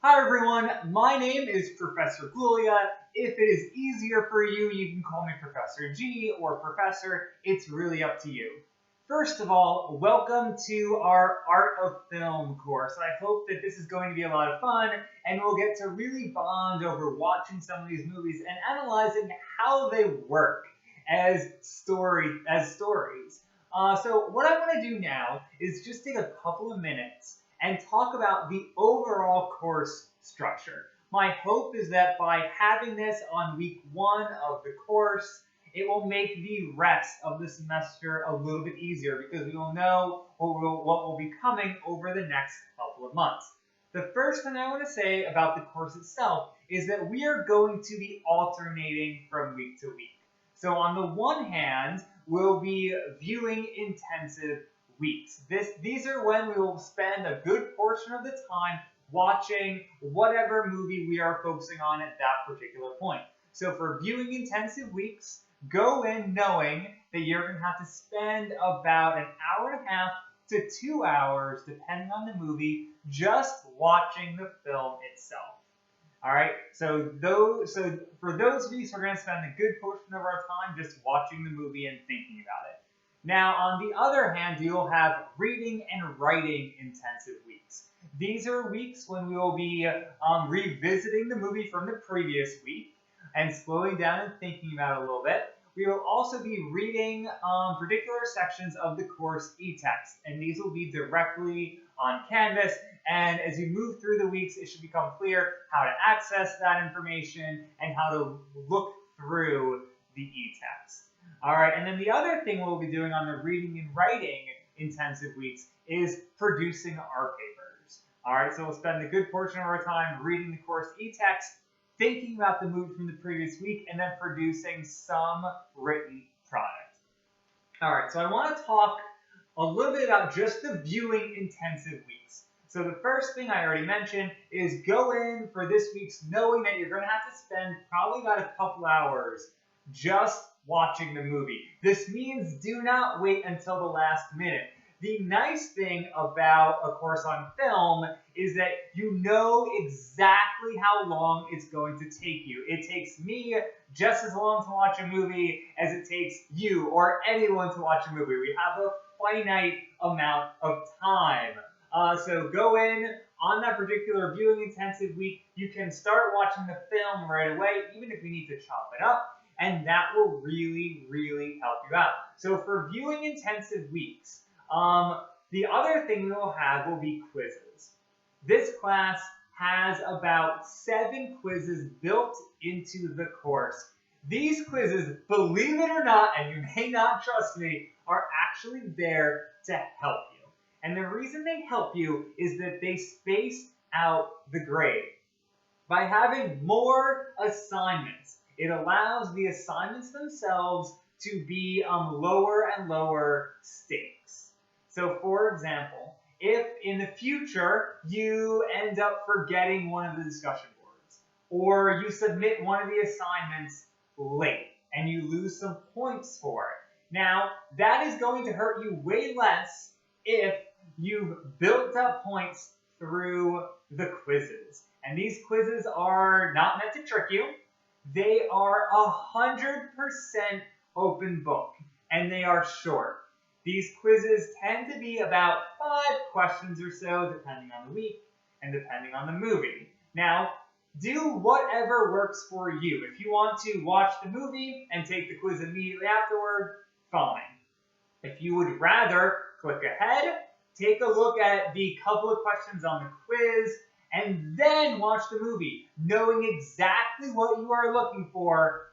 Hi everyone, my name is Professor Gulia. If it is easier for you, you can call me Professor G or Professor. It's really up to you. First of all, welcome to our Art of Film course. I hope that this is going to be a lot of fun and we'll get to really bond over watching some of these movies and analyzing how they work as stories. So what I want to do now is just take a couple of minutes and talk about the overall course structure. My hope is that by having this on week one of the course, it will make the rest of the semester a little bit easier because we will know what will be coming over the next couple of months. The first thing I want to say about the course itself is that we are going to be alternating from week to week. So on the one hand, we'll be viewing intensive weeks. These are when we will spend a good portion of the time watching whatever movie we are focusing on at that particular point. So for viewing intensive weeks, go in knowing that you're going to have to spend about an hour and a half to 2 hours, depending on the movie, just watching the film itself. All right, so for those of you who are going to spend a good portion of our time just watching the movie and thinking about it. Now, on the other hand, you'll have reading and writing intensive weeks. These are weeks when we will be revisiting the movie from the previous week and slowing down and thinking about it a little bit. We will also be reading particular sections of the course e-text, and these will be directly on Canvas. And as you move through the weeks, it should become clear how to access that information and how to look through the e-text. All right, and then the other thing we'll be doing on the reading and writing intensive weeks is producing our papers. All right, so we'll spend a good portion of our time reading the course e-text, thinking about the movie from the previous week, and then producing some written product. All right, so I want to talk a little bit about just the viewing intensive weeks. So the first thing I already mentioned is go in for this week's knowing that you're going to have to spend probably about a couple hours just watching the movie. This means do not wait until the last minute. The nice thing about a course on film is that you know exactly how long it's going to take you. It takes me just as long to watch a movie as it takes you or anyone to watch a movie. We have a finite amount of time. So go in on that particular viewing intensive week. You can start watching the film right away, even if you need to chop it up, and that will really, really help you out. So for viewing intensive weeks, the other thing we will have will be quizzes. This class has about 7 quizzes built into the course. These quizzes, believe it or not, and you may not trust me, are actually there to help you. And the reason they help you is that they space out the grade. By having more assignments, it allows the assignments themselves to be lower and lower stakes. So for example, if in the future you end up forgetting one of the discussion boards, or you submit one of the assignments late and you lose some points for it, now that is going to hurt you way less if you've built up points through the quizzes. And these quizzes are not meant to trick you. They are 100% open book, and they are short. These quizzes tend to be about 5 questions or so, depending on the week and depending on the movie. Now, do whatever works for you. If you want to watch the movie and take the quiz immediately afterward, fine. If you would rather click ahead, take a look at the couple of questions on the quiz, and then watch the movie, knowing exactly what you are looking for,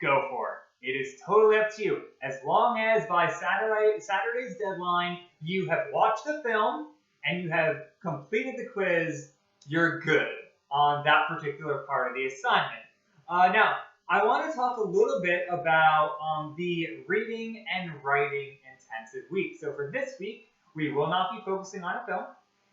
go for it. It is totally up to you. As long as by Saturday's deadline, you have watched the film and you have completed the quiz, you're good on that particular part of the assignment. Now, I want to talk a little bit about the reading and writing intensive week. So for this week, we will not be focusing on a film.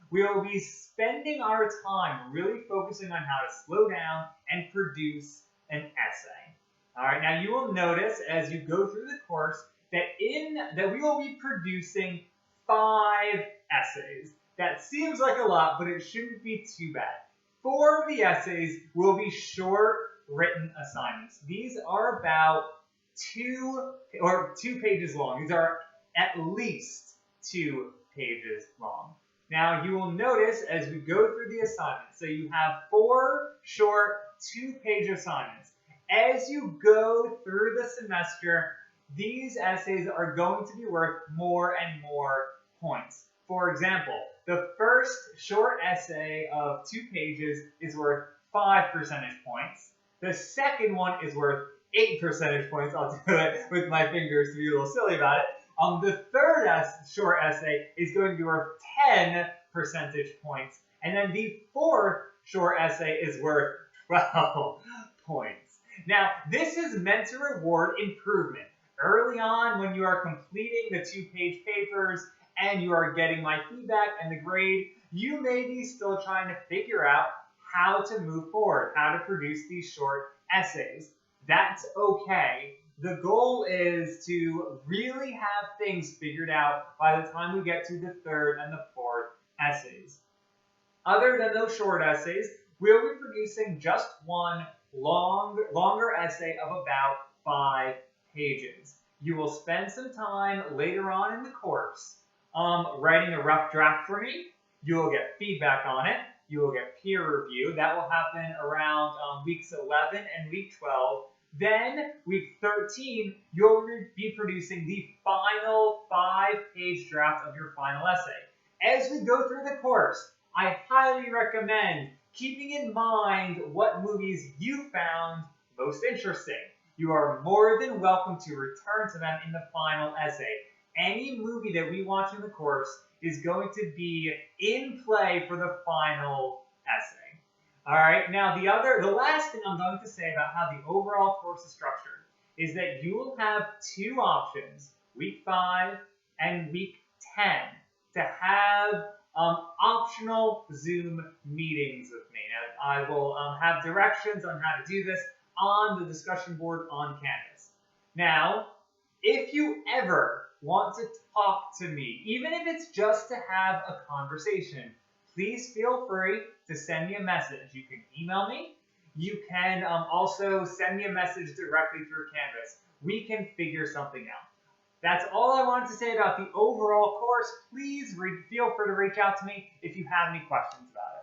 We will be spending our time really focusing on how to slow down and produce an essay. All right, now you will notice as you go through the course that we will be producing 5 essays. That seems like a lot, but it shouldn't be too bad. 4 of the essays will be short written assignments. These are about 2 pages long. These are at least 2 pages long. Now you will notice as we go through the assignments, so you have 4 short 2-page assignments. As you go through the semester, these essays are going to be worth more and more points. For example, the first short essay of 2 pages is worth 5 percentage points. The second one is worth 8 percentage points. I'll do it with my fingers to be a little silly about it. The third short essay is going to be worth 10 percentage points. And then the fourth short essay is worth 12 points. Now, this is meant to reward improvement. Early on, when you are completing the 2-page papers and you are getting my feedback and the grade, you may be still trying to figure out how to move forward, how to produce these short essays. That's okay. The goal is to really have things figured out by the time we get to the 3rd and the 4th essays. Other than those short essays, we'll be producing just one longer essay of about 5 pages. You will spend some time later on in the course writing a rough draft for me. You will get feedback on it. You will get peer review. That will happen around weeks 11 and week 12. Then, week 13, you'll be producing the final 5-page draft of your final essay. As we go through the course, I highly recommend keeping in mind what movies you found most interesting. You are more than welcome to return to them in the final essay. Any movie that we watch in the course is going to be in play for the final essay. All right, now the last thing I'm going to say about how the overall course is structured is that you will have 2 options, week 5 and week 10, to have optional Zoom meetings with me. Now, I will have directions on how to do this on the discussion board on Canvas. Now, if you ever want to talk to me, even if it's just to have a conversation, please feel free to send me a message. You can email me. You can also send me a message directly through Canvas. We can figure something out. That's all I wanted to say about the overall course. Please feel free to reach out to me if you have any questions about it.